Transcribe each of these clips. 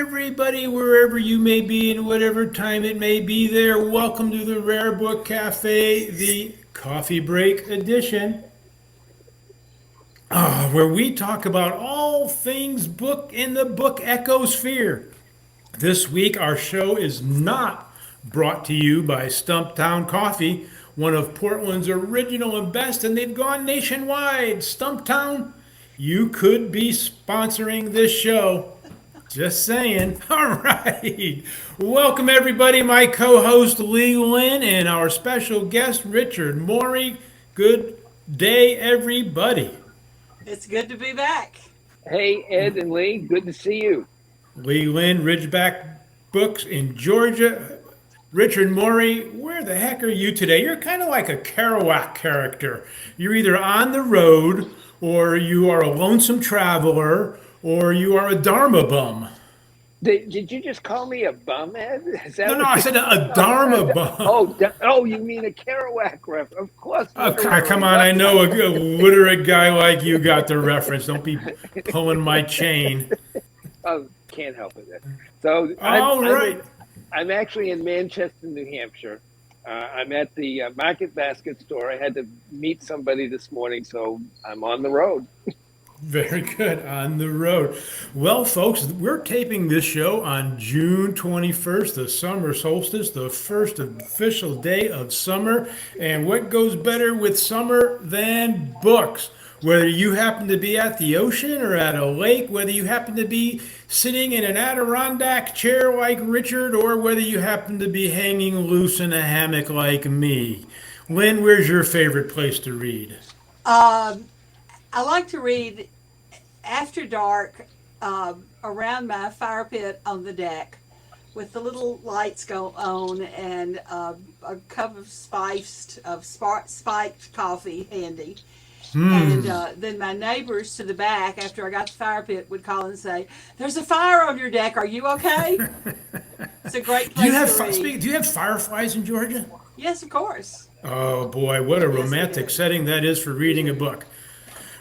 everybody, wherever you may be and whatever time it may be there. Welcome to the Rare Book Cafe, the coffee break edition, where we talk about all things book in the book ecosphere. This week, our show is not brought to you by Stumptown Coffee, one of Portland's original and best, and they've gone nationwide. Stumptown, you could be sponsoring this show. Just saying. All right. Welcome, everybody. My co host, Linn, and our special guest, Richard Mori. Good day, everybody. It's good to be back. Hey, Ed and Lee, good to see you. Linn, Ridgeback Books in Georgia. Richard Mori, where the heck are you today? You're kind of like a Kerouac character. You're either on the road, or you are a lonesome traveler, or you are a Dharma bum. Did you just call me a bum, Ed? Is that No, I said a Dharma bum. Oh, you mean a Kerouac reference? Of course. Oh, come on, I know a literate guy like you got the reference. Don't be pulling my chain. Oh, can't help it. So I'm actually in Manchester, New Hampshire. I'm at the Market Basket store. I had to meet somebody this morning, so I'm on the road. Very good. On the road. Well, folks, we're taping this show on June 21st, the summer solstice, the first official day of summer. And what goes better with summer than books? Whether you happen to be at the ocean or at a lake, whether you happen to be sitting in an Adirondack chair like Richard, or whether you happen to be hanging loose in a hammock like me. Linn, where's your favorite place to read? I like to read after dark around my fire pit on the deck with the little lights go on and a cup of spiked coffee handy. And then my neighbors to the back, after I got the fire pit, would call and say, "There's a fire on your deck. Are you okay?" It's a great place to read. Do you have fireflies in Georgia? Yes, of course. Oh boy, what a romantic setting that is for reading a book.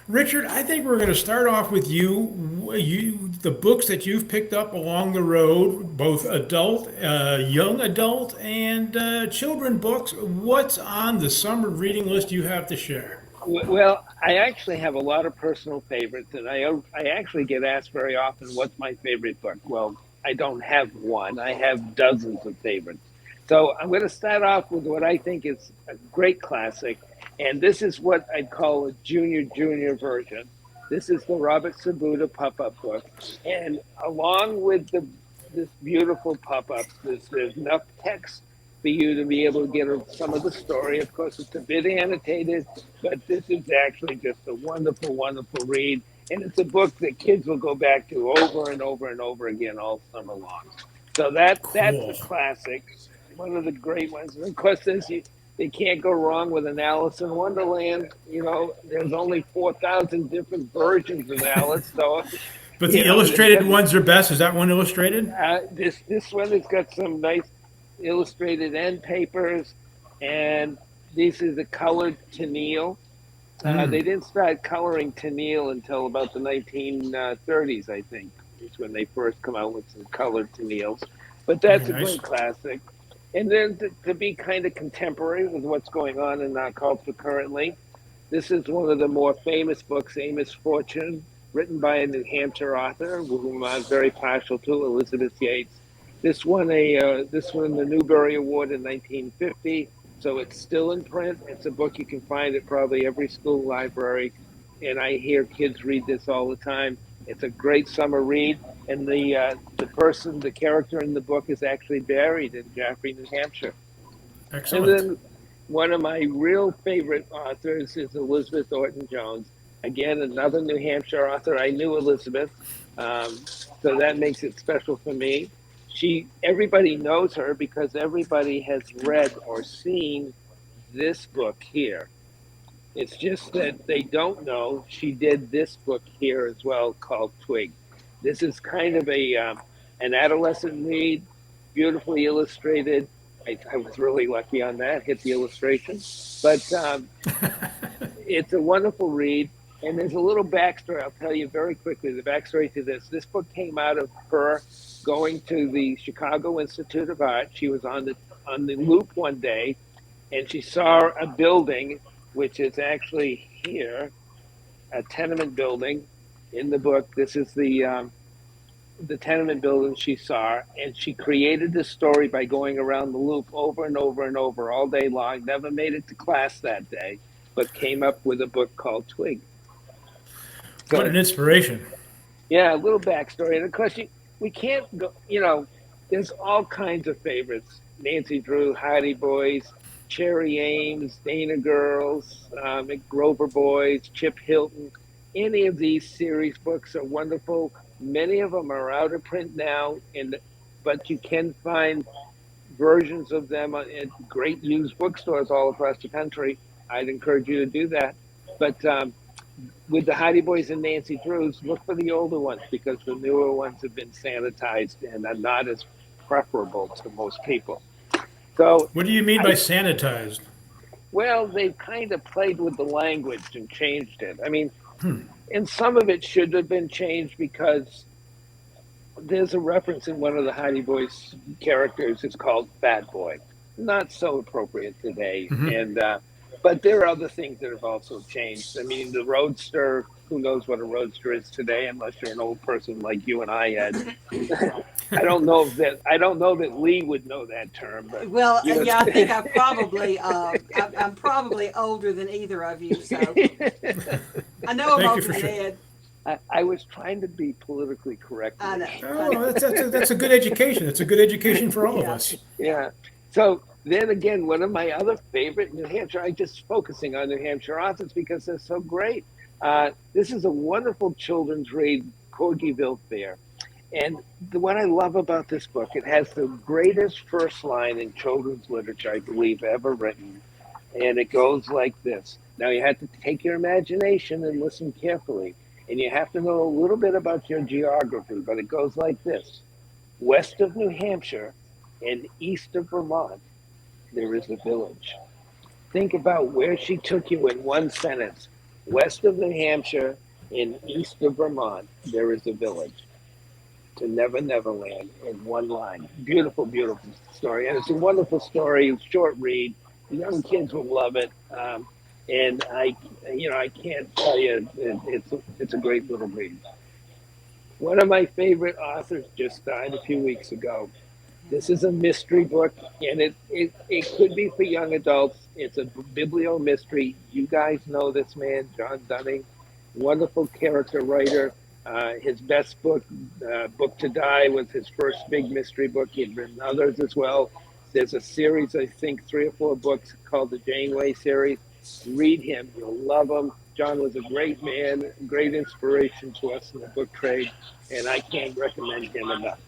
Richard, I think we're going to start off with the books that you've picked up along the road, both adult, young adult, and children books. What's on the summer reading list you have to share? Well, I actually have a lot of personal favorites, and I actually get asked very often, what's my favorite book? Well, I don't have one. I have dozens of favorites. So I'm going to start off with what I think is a great classic, and this is what I'd call a junior version. This is the Robert Sabuda pop-up book, and along with this beautiful pop-up, there's enough text for you to be able to get some of the story. Of course, it's a bit annotated, but this is actually just a wonderful, wonderful read. And it's a book that kids will go back to over and over and over again all summer long. So that's a classic, one of the great ones. And of course, they can't go wrong with an Alice in Wonderland. You know, there's only 4,000 different versions of Alice. So, but the illustrated ones are best. Is that one illustrated? This one has got some nice illustrated end papers, and these are the colored Tennille. They didn't start coloring Tennille until about the 1930s, I think, is when they first come out with some colored Tennilles. But that's a great classic. And then to be kind of contemporary with what's going on in our culture currently, this is one of the more famous books, Amos Fortune, written by a New Hampshire author, whom I'm very partial to, Elizabeth Yates. This won the Newbery Award in 1950, so it's still in print. It's a book you can find at probably every school library, and I hear kids read this all the time. It's a great summer read, and the character in the book is actually buried in Jaffrey, New Hampshire. Excellent. And then one of my real favorite authors is Elizabeth Orton Jones. Again, another New Hampshire author. I knew Elizabeth, so that makes it special for me. Everybody knows her because everybody has read or seen this book here. It's just that they don't know she did this book here as well, called Twig. This is kind of an adolescent read, beautifully illustrated. I was really lucky on that, hit the illustration. But it's a wonderful read. And there's a little backstory. I'll tell you very quickly the backstory to this. This book came out of her going to the Chicago Institute of Art. She was on the loop one day, and she saw a building, which is actually here, a tenement building in the book. This is the tenement building she saw, and she created this story by going around the loop over and over and over all day long. Never made it to class that day, but came up with a book called Twig. So, what an inspiration. yeah, a little backstory. And of course, we can't go, there's all kinds of favorites. Nancy Drew, Hardy Boys, Cherry Ames, Dana Girls, McGrover Boys, Chip Hilton. Any of these series books are wonderful. Many of them are out of print now, but you can find versions of them at great used bookstores all across the country. I'd encourage you to do that. But with the Hardy Boys and Nancy Drews, look for the older ones because the newer ones have been sanitized and are not as preferable to most people. So, What do you mean by sanitized? well, they've kind of played with the language and changed it. I mean, and some of it should have been changed because there's a reference in one of the Hardy Boys characters. It's called Bad Boy. Not so appropriate today. And but there are other things that have also changed. I mean, the Roadster. Who knows what a Roadster is today? Unless you're an old person like you and I had. I don't know that Lee would know that term. But, Well, yeah, I think I'm probably older than either of you, so I know I'm Thank you older for than sharing. Ed. I was trying to be politically correct. I know. Oh, that's a good education. It's a good education for all of Yeah. us. Yeah. So then again, one of my other favorite New Hampshire, I just focusing on New Hampshire authors because they're so great. This is a wonderful children's read, Corgyville Fair. And what I love about this book, it has the greatest first line in children's literature, I believe, ever written. And it goes like this. Now you have to take your imagination and listen carefully. And you have to know a little bit about your geography, but it goes like this. West of New Hampshire and east of Vermont, there is a village. Think about where she took you in one sentence. West of New Hampshire and east of Vermont, there is a village. To Never Neverland in one line. Beautiful, beautiful story. And it's a wonderful story, short read. Young kids will love it. And I can't tell you, it's a great little read. One of my favorite authors just died a few weeks ago. This is a mystery book, and it could be for young adults. It's a biblio mystery. You guys know this man, John Dunning, wonderful character writer. His best book, Book to Die, was his first big mystery book. He had written others as well. There's a series, I think, 3 or 4 books called the Janeway series. Read him. You'll love him. John was a great man, great inspiration to us in the book trade, and I can't recommend him enough.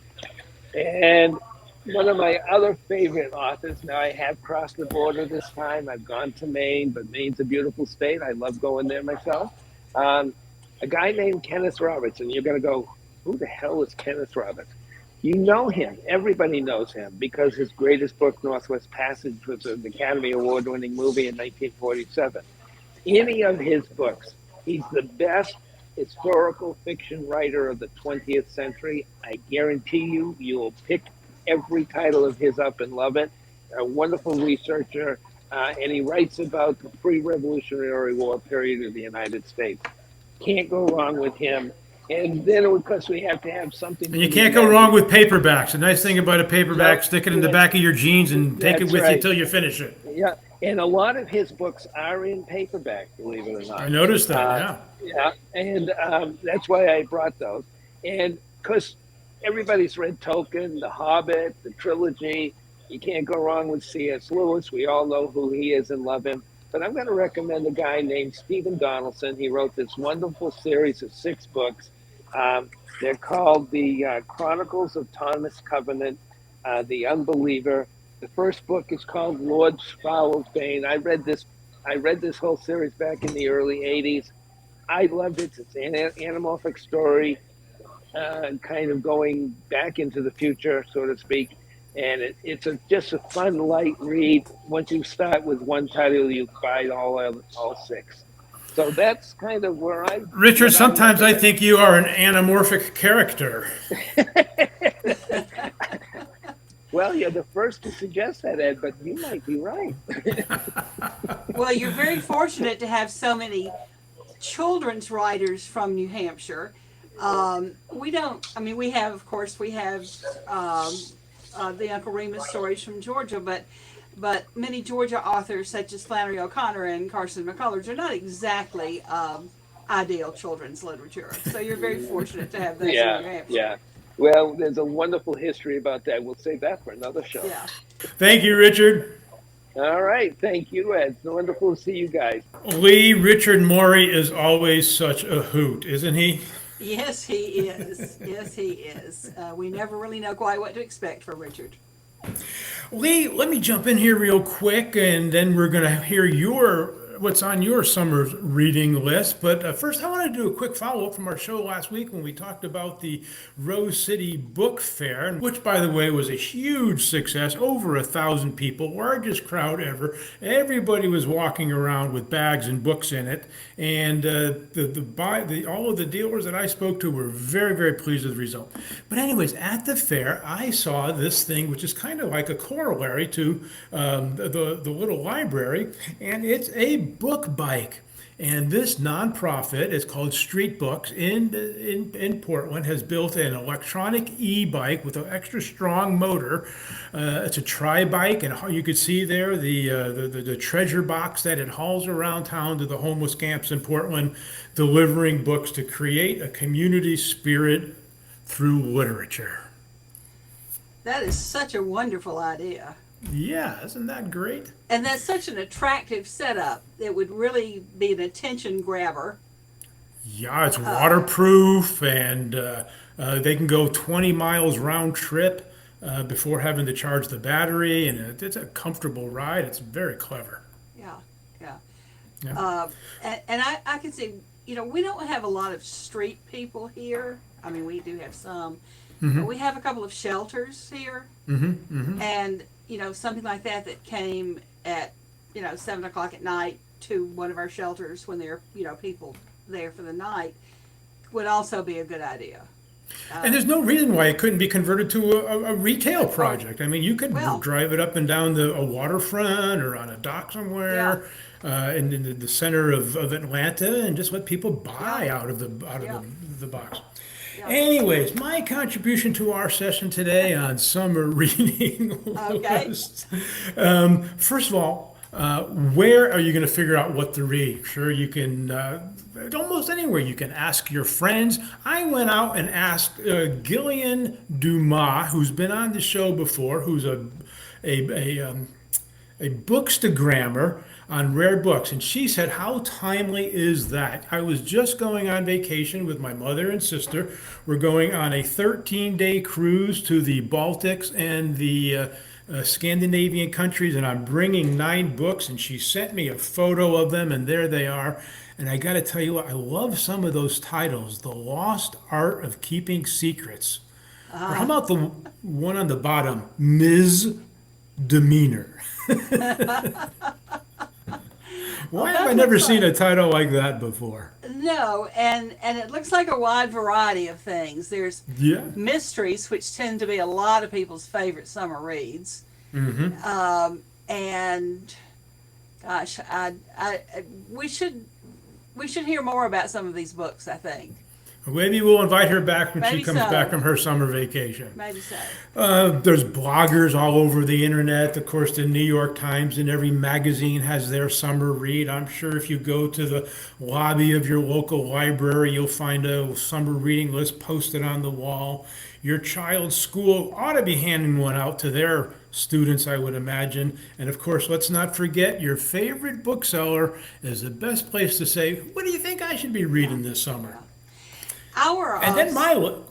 And one of my other favorite authors, now I have crossed the border this time. I've gone to Maine, but Maine's a beautiful state. I love going there myself. A guy named Kenneth Roberts, and you're going to go, who the hell is Kenneth Roberts? You know him. Everybody knows him because his greatest book, Northwest Passage, was an Academy Award-winning movie in 1947. Any of his books, he's the best historical fiction writer of the 20th century. I guarantee you, you will pick every title of his up and love it. A wonderful researcher, and he writes about the pre-Revolutionary War period of the United States. Can't go wrong with him. And then, of course, we have to have something. And you can't go wrong with paperbacks. The nice thing about a paperback, stick it in the back of your jeans and take it That's with you right. until you finish it. Yeah, and a lot of his books are in paperback, believe it or not. I noticed that, Yeah, and that's why I brought those. And because everybody's read Tolkien, The Hobbit, the trilogy. You can't go wrong with C.S. Lewis. We all know who he is and love him. But I'm going to recommend a guy named Stephen Donaldson. He wrote this wonderful series of 6 books. They're called the Chronicles of Thomas Covenant, The Unbeliever. The first book is called Lord Swallow's Bane. I read this whole series back in the early 80s. I loved it. It's an anamorphic story, kind of going back into the future, so to speak. And it's just a fun, light read. Once you start with one title, you buy all 6. So that's kind of where Richard, what I'm sometimes I looking think you are an anamorphic character. at. Well, you're the first to suggest that, Ed, but you might be right. Well, you're very fortunate to have so many children's writers from New Hampshire. We don't, I mean, we have, of course, we have the Uncle Remus stories from Georgia, but many Georgia authors such as Flannery O'Connor and Carson McCullers are not exactly ideal children's literature. So you're very fortunate to have those in New Yeah, Hampshire. yeah. Well, there's a wonderful history about that. We'll save that for another show. Yeah. Thank you, Richard. All right. Thank you, Ed. It's wonderful to see you guys. Lee, Richard Mori is always such a hoot, isn't he? Yes, he is. Yes, he is. We never really know quite what to expect from Richard. Lee, let me jump in here real quick, and then we're going to hear what's on your summer reading list. But first, I want to do a quick follow-up from our show last week when we talked about the Rose City Book Fair, which, by the way, was a huge success. Over 1,000 people, largest crowd ever. Everybody was walking around with bags and books in it, and all of the dealers that I spoke to were very, very pleased with the result. But anyways, at the fair, I saw this thing, which is kind of like a corollary to the little library, and it's a book bike. And this nonprofit, it's called Street Books in Portland, has built an electronic e-bike with an extra strong motor. It's a tri-bike, and you could see there the treasure box that it hauls around town to the homeless camps in Portland, delivering books to create a community spirit through literature. That is such a wonderful idea. Yeah, isn't that great? And that's such an attractive setup. It would really be an attention grabber. Yeah, it's waterproof, and they can go 20 miles round trip before having to charge the battery, and it's a comfortable ride. It's very clever. Yeah, yeah. Yeah. And I can see, we don't have a lot of street people here. I mean, we do have some, but we have a couple of shelters here. And, something like that came at, 7 o'clock at night to one of our shelters when there are, people there for the night would also be a good idea. And there's no reason why it couldn't be converted to a retail project. I mean, you could drive it up and down a waterfront or on a dock somewhere in the center of Atlanta, and just let people buy out of the box. Anyways, my contribution to our session today on summer reading list. First of all, where are you going to figure out what to read? Sure, you can, almost anywhere you can ask your friends. I went out and asked Gillian Dumas, who's been on the show before, who's a bookstagrammer on Rare Books, and she said, how timely is that? I was just going on vacation with my mother and sister. We're going on a 13-day cruise to the Baltics and the Scandinavian countries, and I'm bringing 9 books, and she sent me a photo of them, and there they are. And I got to tell you what, I love some of those titles. The Lost Art of Keeping Secrets. Or how about the one on the bottom, Ms. Demeanor? Why have I never seen a title like that before? No, and it looks like a wide variety of things. There's mysteries, which tend to be a lot of people's favorite summer reads. And gosh, we should hear more about some of these books, I think. Maybe we'll invite her back when she Maybe comes so. back from her summer vacation. Maybe so. There's bloggers all over the internet. Of course, the New York Times and every magazine has their summer read. I'm sure if you go to the lobby of your local library, you'll find a summer reading list posted on the wall. Your child's school ought to be handing one out to their students, I would imagine. And of course, let's not forget your favorite bookseller is the best place to say, what do you think I should be reading this summer? And then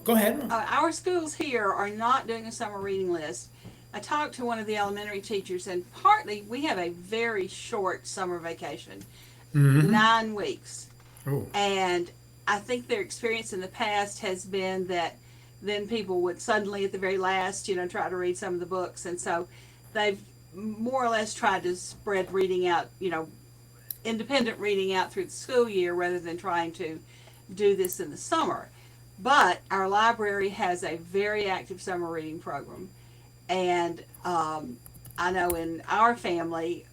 go ahead. Our schools here are not doing a summer reading list. I talked to one of the elementary teachers, and partly we have a very short summer vacation, 9 weeks. Oh. And I think their experience in the past has been that then people would suddenly at the very last, try to read some of the books. And so they've more or less tried to spread reading out, independent reading out through the school year rather than trying to do this in the summer. But our library has a very active summer reading program. And I know in our family,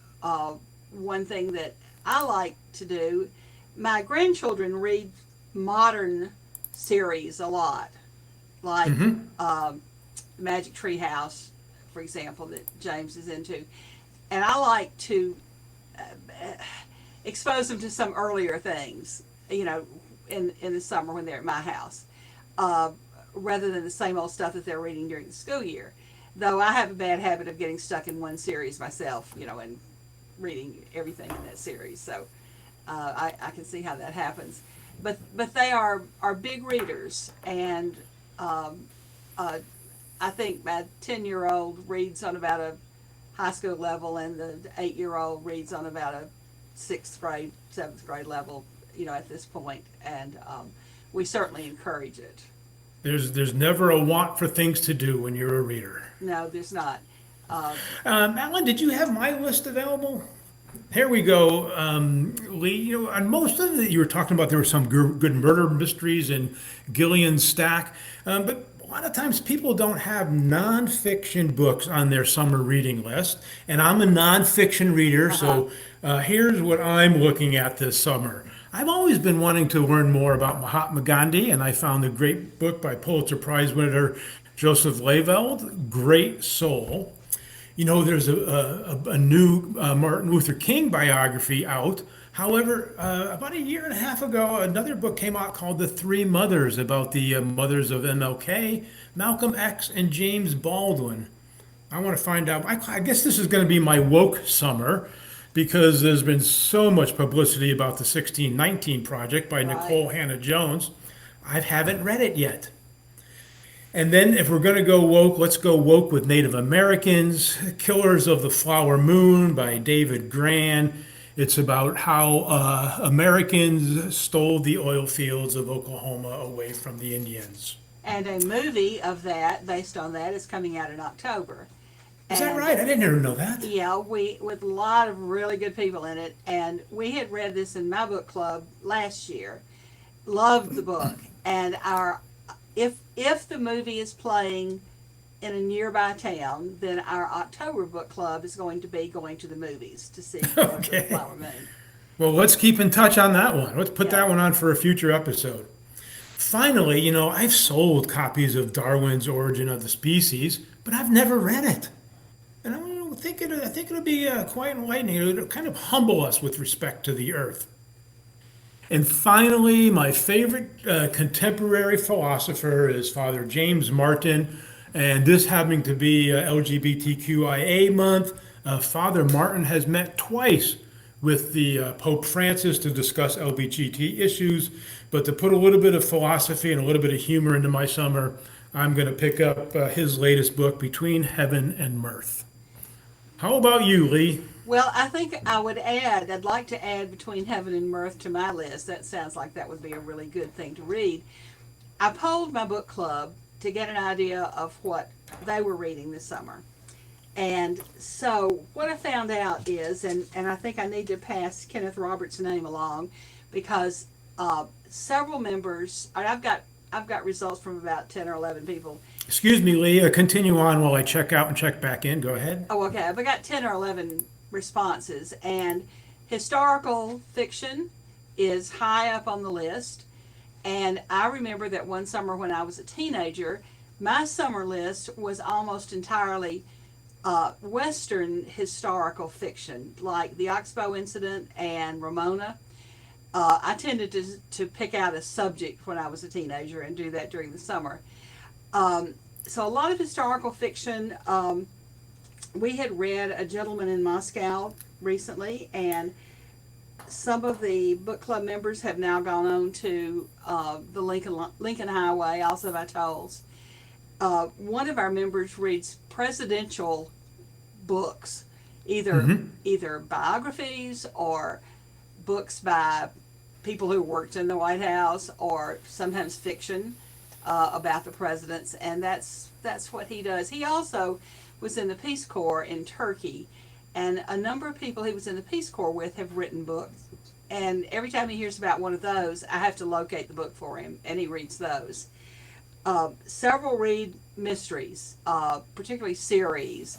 one thing that I like to do, my grandchildren read modern series a lot, like Magic Tree House, for example, that James is into. And I like to expose them to some earlier things, you know, in the summer when they're at my house, rather than the same old stuff that they're reading during the school year. Though I have a bad habit of getting stuck in one series myself, you know, and reading everything in that series. So I can see how that happens. But they are big readers, and I think my 10-year-old reads on about a high school level, and the 8-year-old reads on about a 6th grade, 7th grade level, you know, at this point. And we certainly encourage it. There's never a want for things to do when you're a reader. No, there's not. Alan, did you have my list available? Here we go, Lee. You know, on most of it you were talking about, there were some good murder mysteries in Gillian's stack, but a lot of times people don't have nonfiction books on their summer reading list, and I'm a nonfiction reader, so here's what I'm looking at this summer. I've always been wanting to learn more about Mahatma Gandhi, and I found a great book by Pulitzer Prize winner Joseph Leveld, Great Soul. You know, there's a new Martin Luther King biography out. However, about a year and a half ago, another book came out called The Three Mothers, about the mothers of MLK, Malcolm X, and James Baldwin. I want to find out. I guess this is going to be my woke summer, because there's been so much publicity about the 1619 Project by Nicole Hannah Jones. I haven't read it yet. And then if we're going to go woke, let's go woke with Native Americans. Killers of the Flower Moon by David Grann. It's about how Americans stole the oil fields of Oklahoma away from the Indians. And a movie of that, based on that, is coming out in October. Is that right? I didn't ever know that. Yeah, with a lot of really good people in it. And we had read this in my book club last year. Loved the book. And if the movie is playing in a nearby town, then our October book club is going to be going to the movies to see Okay. the Flower Moon. Well, let's keep in touch on that one. Let's put that one on for a future episode. Finally, you know, I've sold copies of Darwin's Origin of the Species, but I've never read it. And I think it'll be quite enlightening. It'll kind of humble us with respect to the earth. And finally, my favorite contemporary philosopher is Father James Martin. And this having to be LGBTQIA month, Father Martin has met twice with the Pope Francis to discuss LGBT issues. But to put a little bit of philosophy and a little bit of humor into my summer, I'm going to pick up his latest book, Between Heaven and Mirth. How about you, Lee? Well, I think I'd like to add Between Heaven and Mirth to my list. That sounds like that would be a really good thing to read. I polled my book club to get an idea of what they were reading this summer. And so what I found out is, and I think I need to pass Kenneth Roberts' name along, because several members, I've got results from about 10 or 11 people. Excuse me, Lee. Continue on while I check out and check back in. Go ahead. Oh, okay. I've got 10 or 11 responses, and historical fiction is high up on the list. And I remember that one summer when I was a teenager, my summer list was almost entirely Western historical fiction, like the Oxbow Incident and Ramona. I tended to pick out a subject when I was a teenager and do that during the summer. So a lot of historical fiction. We had read A Gentleman in Moscow recently, and some of the book club members have now gone on to the Lincoln Highway, also by Tolles. One of our members reads presidential books, either biographies or books by people who worked in the White House, or sometimes fiction about the presidents, and that's what he does. He also was in the Peace Corps in Turkey, And a number of people he was in the Peace Corps with have written books. And every time he hears about one of those, I have to locate the book for him, and he reads those. Several read mysteries, particularly series.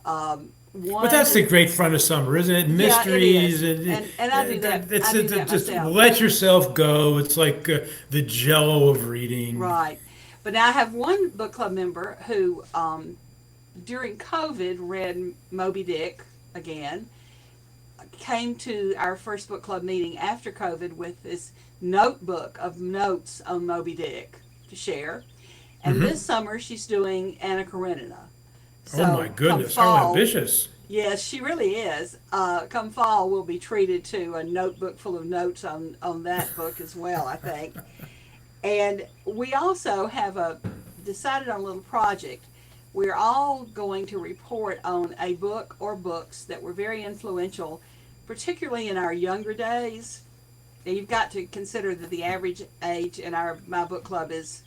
But that's the great fun of summer, isn't it? Mysteries. Yeah, it is. And I do that. It's I do that just myself. let yourself go. It's like the jello of reading. Right. But now I have one book club member who, during COVID, read Moby Dick again, came to our first book club meeting after COVID with this notebook of notes on Moby Dick to share. And this summer she's doing Anna Karenina. So Oh my goodness, come how fall, ambitious. yes, she really is. Come fall, we'll be treated to a notebook full of notes on that book as well, I think. And we also have decided on a little project. We're all going to report on a book or books that were very influential, particularly in our younger days. Now, you've got to consider that the average age in my book club is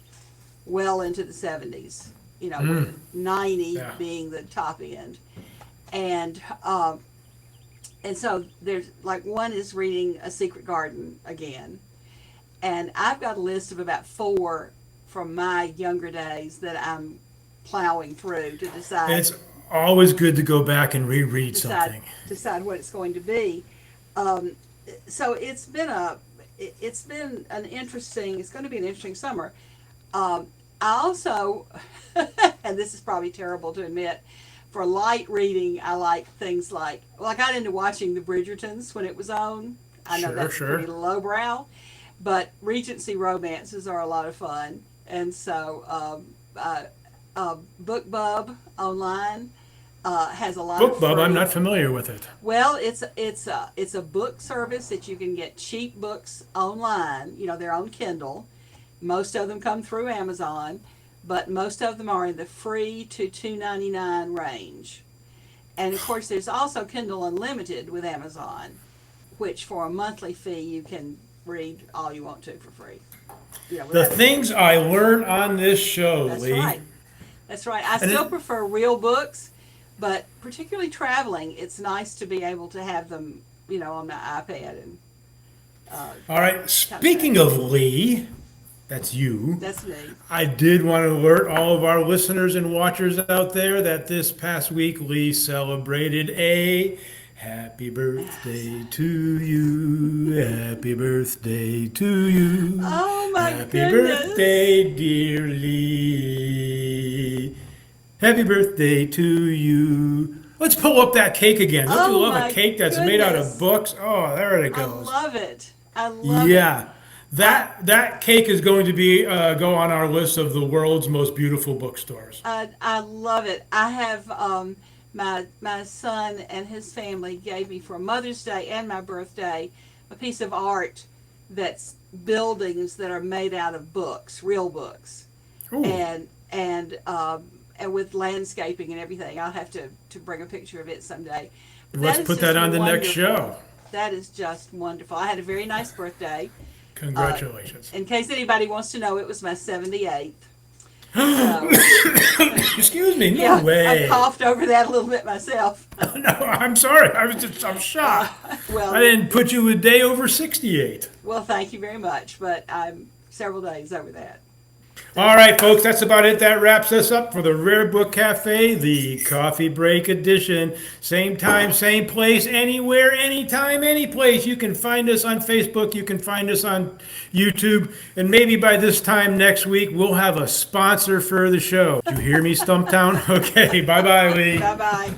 well into the 70s. With 90 being the top end. And so there's like one is reading A Secret Garden again. And I've got a list of about 4 from my younger days that I'm plowing through to decide. And it's always good to go back and reread something. Decide what it's going to be. So it's been it's going to be an interesting summer. I also, and this is probably terrible to admit, for light reading, I like things like, I got into watching the Bridgertons when it was on. I know that's pretty lowbrow, but Regency romances are a lot of fun. And so, BookBub online has a lot of BookBub, free. I'm not familiar with it. Well, it's a book service that you can get cheap books online. They're on Kindle. Most of them come through Amazon, but most of them are in the free to $2.99 range. And of course, there's also Kindle Unlimited with Amazon, which for a monthly fee you can read all you want to for free. The things I learn on this show, That's Lee. right. That's right. I still prefer real books, but particularly traveling, it's nice to be able to have them, on my iPad. And All right, speaking of Lee, that's you. that's me. I did want to alert all of our listeners and watchers out there that this past week Lee celebrated a happy birthday to you. Happy birthday to you. Oh my Happy goodness. birthday, dear Lee. Happy birthday to you. Let's pull up that cake again. Don't you Oh love my a cake that's made out goodness. of books? Oh, there it I goes. love it. I love it. Yeah. That cake is going to be go on our list of the world's most beautiful bookstores. I love it. I have my son and his family gave me for Mother's Day and my birthday a piece of art that's buildings that are made out of books, real books, Ooh. and with landscaping and everything. I'll have to bring a picture of it someday. But Let's is put that just on the next wonderful. show. That is just wonderful. I had a very nice birthday. Congratulations. In case anybody wants to know, it was my 78th. So, Excuse me, no yeah, way. I coughed over that a little bit myself. No, I'm sorry. I'm shocked. Well, I didn't put you a day over 68. well, thank you very much, but I'm several days over that. All right, folks, that's about it. That wraps us up for the Rare Book Cafe, the coffee break edition. Same time, same place, anywhere, anytime, any place. You can find us on Facebook. You can find us on YouTube. And maybe by this time next week, we'll have a sponsor for the show. Did you hear me, Stumptown? Okay, bye-bye, Lee. Bye-bye.